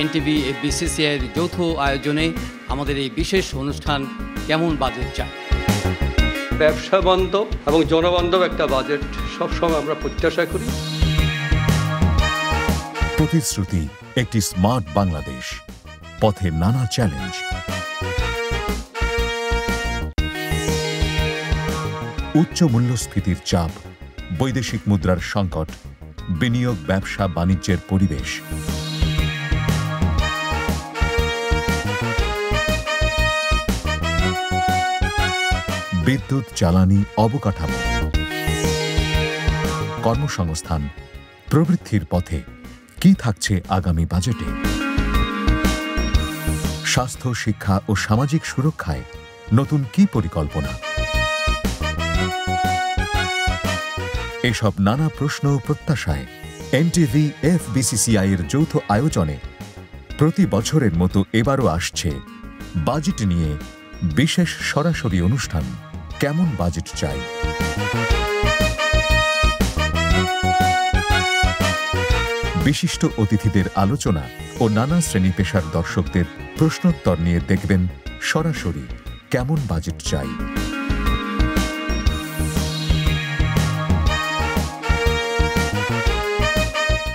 NTV বিসিসিআইয়ের যৌথ আয়োজনে আমাদের এই বিশেষ অনুষ্ঠান কেমন বাজেট চাই। ব্যবসা বান্ধব এবং জনবান্ধব একটা বাজেট সবসময় আমরা প্রত্যাশা করি। প্রতিশ্রুতি একটি স্মার্ট বাংলাদেশ, পথে নানা চ্যালেঞ্জ। উচ্চ মূল্যস্ফীতির চাপ, বৈদেশিক মুদ্রার সংকট, বিনিয়োগ, ব্যবসা বাণিজ্যের পরিবেশ। বিদ্যুৎ, জ্বালানি, অবকাঠামো, কর্মসংস্থান, প্রবৃদ্ধির পথে কি থাকছে আগামী বাজেটে? স্বাস্থ্য, শিক্ষা ও সামাজিক সুরক্ষায় নতুন কি পরিকল্পনা? এসব নানা প্রশ্ন ও প্রত্যাশায় এনটিভি এফবিসিসিআই এর যৌথ আয়োজনে প্রতি বছরের মতো এবারও আসছে বাজেট নিয়ে বিশেষ সরাসরি অনুষ্ঠান কেমন বাজেট চাই। বিশিষ্ট অতিথিদের আলোচনা ও নানা শ্রেণী পেশার দর্শকদের প্রশ্নোত্তর নিয়ে দেখবেন সরাসরি কেমন বাজেট চাই।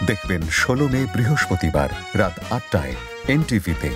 দেখবেন 16 মে বৃহস্পতিবার রাত 8টায় এনটিভিতে।